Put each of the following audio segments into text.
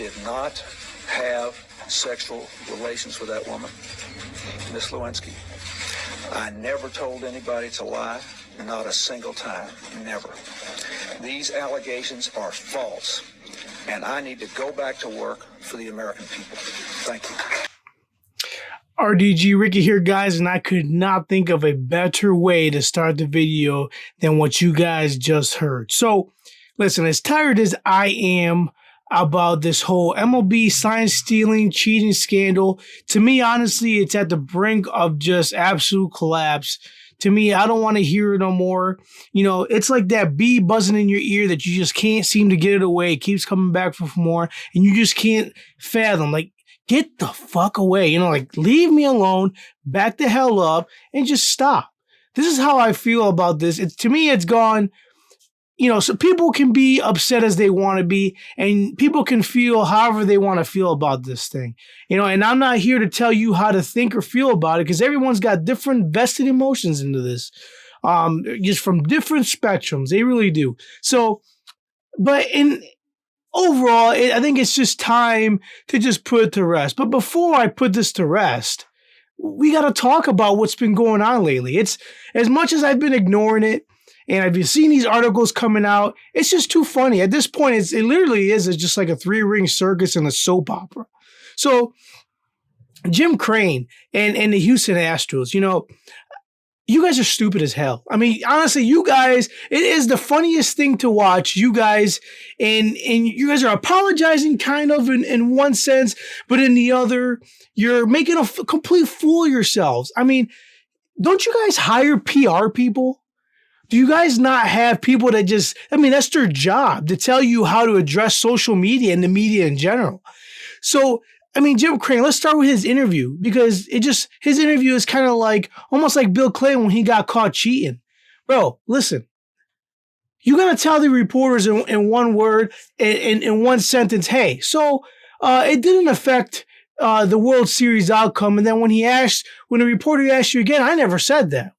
did not have sexual relations with that woman, Miss Lewinsky. I never told anybody to lie, not a single time, never. These allegations are false, and I need to go back to work for the American people. Thank you. RDG Ricky here, guys, and I could not think of a better way to start the video than what you guys just heard. So, listen, as tired as I am about this whole MLB sign stealing, cheating scandal, to me, honestly, it's at the brink of just absolute collapse. To me, I don't want to hear it no more. You know, it's like that bee buzzing in your ear that you just can't seem to get it away. It keeps coming back for more, and you just can't fathom. Like, get the fuck away. You know, like, leave me alone, back the hell up, and just stop. This is how I feel about this. To me, it's gone. You know, so people can be upset as they want to be, and people can feel however they want to feel about this thing. You know, and I'm not here to tell you how to think or feel about it, because everyone's got different vested emotions into this, just from different spectrums. They really do. So, but overall, I think it's just time to just put it to rest. But before I put this to rest, we got to talk about what's been going on lately. It's, as much as I've been ignoring it, and I've been seeing these articles coming out, it's just too funny. At this point, it literally is just like a three-ring circus and a soap opera. So, Jim Crane and the Houston Astros, you know, you guys are stupid as hell. I mean, honestly, you guys, it is the funniest thing to watch. You guys, and you guys are apologizing kind of in one sense, but in the other, you're making a complete fool of yourselves. I mean, don't you guys hire PR people? Do you guys not have people that just, I mean, that's their job, to tell you how to address social media and the media in general. So, I mean, Jim Crane, let's start with his interview, because his interview is kind of like, almost like Bill Clinton when he got caught cheating. Bro, listen, you got to tell the reporters in one word, in one sentence, hey, so it didn't affect the World Series outcome. And then when the reporter asked you again, I never said that.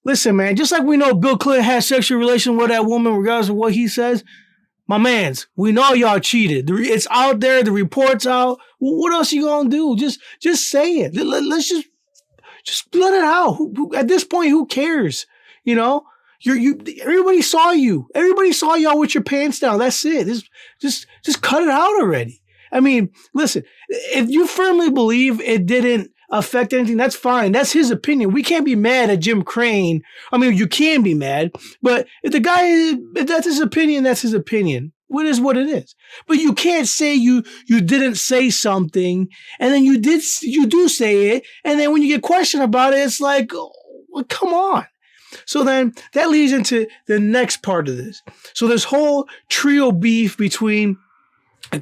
Listen, man, just like we know Bill Clinton had sexual relations with that woman regardless of what he says, my mans, we know y'all cheated. It's out there. The report's out. Well, what else you gonna do? Just say it. Let's just let it out. At this point, who cares? You know, everybody saw you. Everybody saw y'all with your pants down. That's it. Just cut it out already. I mean, listen, if you firmly believe it didn't affect anything, that's fine. That's his opinion. We can't be mad at Jim Crane. I mean, you can be mad, but if that's his opinion, that's his opinion. What is what it is. But you can't say you didn't say something, and then you do say it, and then when you get questioned about it, it's like, oh, well, come on. So then that leads into the next part of this. So this whole trio beef between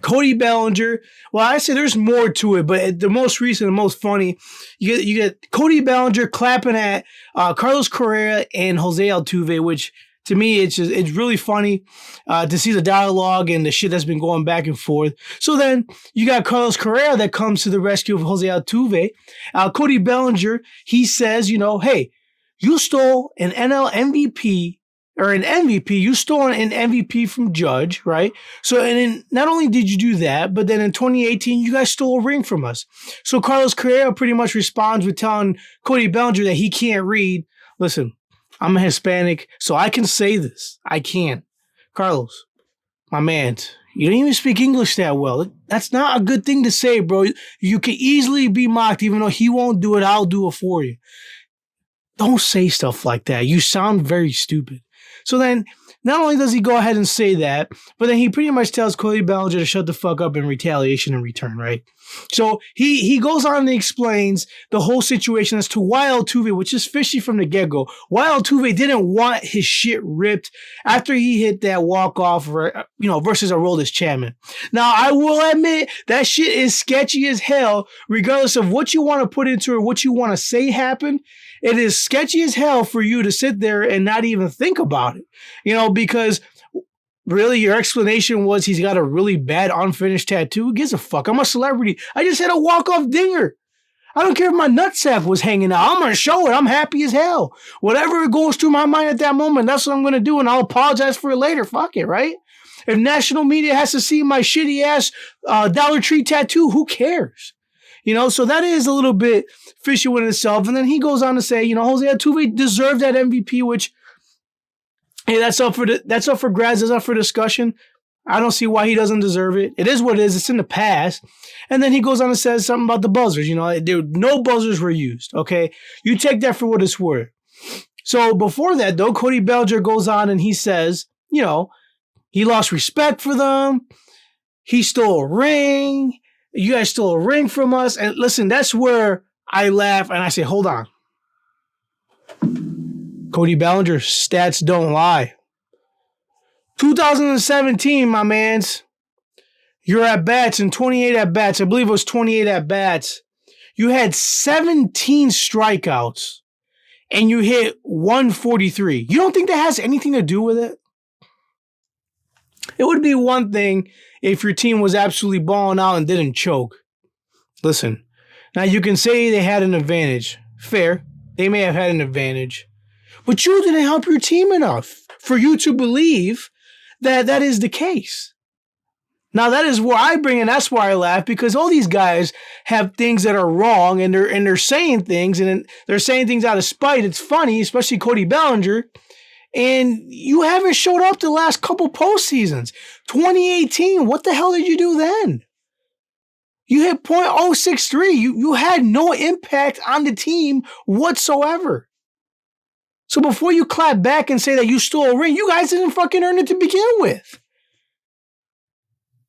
Cody Bellinger. Well, I say there's more to it, but the most recent and most funny, you get Cody Bellinger clapping at Carlos Correa and Jose Altuve, which to me it's really funny to see the dialogue and the shit that's been going back and forth. So then you got Carlos Correa that comes to the rescue of Jose Altuve. Cody Bellinger, he says, you know, hey, you stole an NL MVP. Or an MVP, you stole an MVP from Judge, right? So, and then not only did you do that, but then in 2018, you guys stole a ring from us. So Carlos Correa pretty much responds with telling Cody Bellinger that he can't read. Listen, I'm a Hispanic, so I can say this. I can. Carlos, my man, you don't even speak English that well. That's not a good thing to say, bro. You can easily be mocked, even though he won't do it, I'll do it for you. Don't say stuff like that. You sound very stupid. So then, not only does he go ahead and say that, but then he pretty much tells Cody Bellinger to shut the fuck up in retaliation in return, right? So he goes on and explains the whole situation as to why Altuve, which is fishy from the get-go, why Altuve didn't want his shit ripped after he hit that walk-off, versus Aroldis Chapman. Now, I will admit, that shit is sketchy as hell, regardless of what you want to put into it or what you want to say happened. It is sketchy as hell for you to sit there and not even think about it, because really your explanation was he's got a really bad unfinished tattoo. Who gives a fuck? I'm a celebrity. I just had a walk-off dinger. I don't care if my nutsack was hanging out. I'm going to show it. I'm happy as hell. Whatever goes through my mind at that moment, that's what I'm going to do, and I'll apologize for it later. Fuck it, right? If national media has to see my shitty ass Dollar Tree tattoo, who cares? So that is a little bit fishy within itself. And then he goes on to say, Jose Altuve deserved that MVP, which, hey, that's up for grabs, that's up for discussion. I don't see why he doesn't deserve it. It is what it is. It's in the past. And then he goes on and says something about the buzzers. No buzzers were used, okay? You take that for what it's worth. So before that, though, Cody Bellinger goes on and he says, he lost respect for them. He stole a ring. You guys stole a ring from us. And listen, that's where I laugh and I say, hold on. Cody Bellinger, stats don't lie. 2017, my mans, your at-bats and 28 at-bats, I believe it was 28 at-bats, you had 17 strikeouts and you hit 143. You don't think that has anything to do with it? It would be one thing if your team was absolutely balling out and didn't choke. Listen, now you can say they had an advantage. Fair. They may have had an advantage. But you didn't help your team enough for you to believe that is the case. Now that is where I bring in, that's why I laugh, because all these guys have things that are wrong and they're saying things and they're saying things out of spite. It's funny, especially Cody Bellinger. And you haven't showed up the last couple postseasons. 2018, what the hell did you do then? You hit .063. You had no impact on the team whatsoever. So before you clap back and say that you stole a ring, you guys didn't fucking earn it to begin with.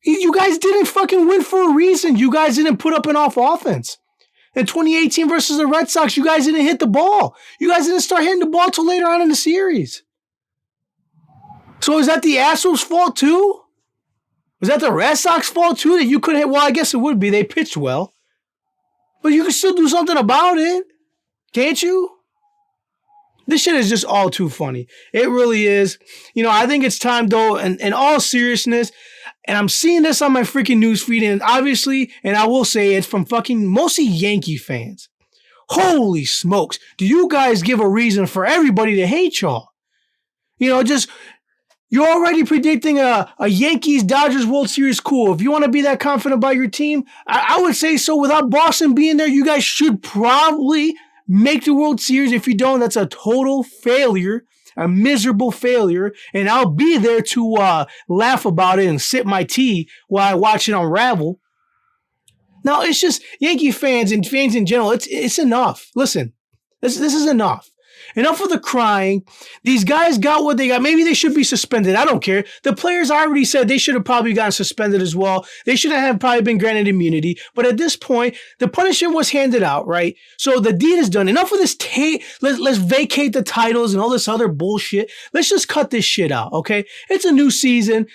You guys didn't fucking win for a reason. You guys didn't put up enough offense. In 2018 versus the Red Sox, you guys didn't hit the ball. You guys didn't start hitting the ball till later on in the series. So is that the Astros' fault too? Was that the Red Sox fault too that you couldn't hit? Well, I guess it would be. They pitched well. But you can still do something about it. Can't you? This shit is just all too funny. It really is. I think it's time, though, and in all seriousness, and I'm seeing this on my freaking newsfeed, and obviously, and I will say it's from fucking mostly Yankee fans. Holy smokes. Do you guys give a reason for everybody to hate y'all? You're already predicting a Yankees-Dodgers World Series. Cool. If you want to be that confident about your team, I would say so. Without Boston being there, you guys should probably make the World Series. If you don't, that's a total failure, a miserable failure. And I'll be there to laugh about it and sip my tea while I watch it unravel. Now, it's just Yankee fans and fans in general, it's enough. Listen, this is enough. Enough of the crying. These guys got what they got. Maybe they should be suspended. I don't care. The players already said they should have probably gotten suspended as well. They should have probably been granted immunity. But at this point, the punishment was handed out, right? So the deed is done. Enough of this. Let's vacate the titles and all this other bullshit. Let's just cut this shit out, okay? It's a new season.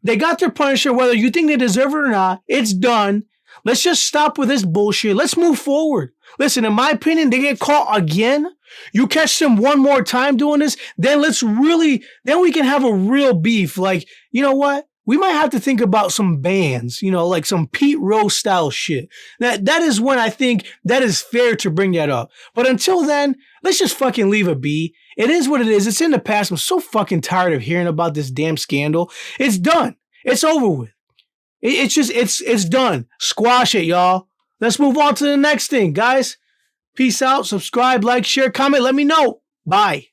They got their punishment, whether you think they deserve it or not. It's done. Let's just stop with this bullshit. Let's move forward. Listen, in my opinion, they get caught again. You catch them one more time doing this, then then we can have a real beef. Like, you know what? We might have to think about some bans, like some Pete Rose style shit. That is when I think that is fair to bring that up. But until then, let's just fucking leave it be. It is what it is. It's in the past. I'm so fucking tired of hearing about this damn scandal. It's done. It's over with. It's done. Squash it, y'all. Let's move on to the next thing, guys. Peace out. Subscribe, like, share, comment. Let me know. Bye.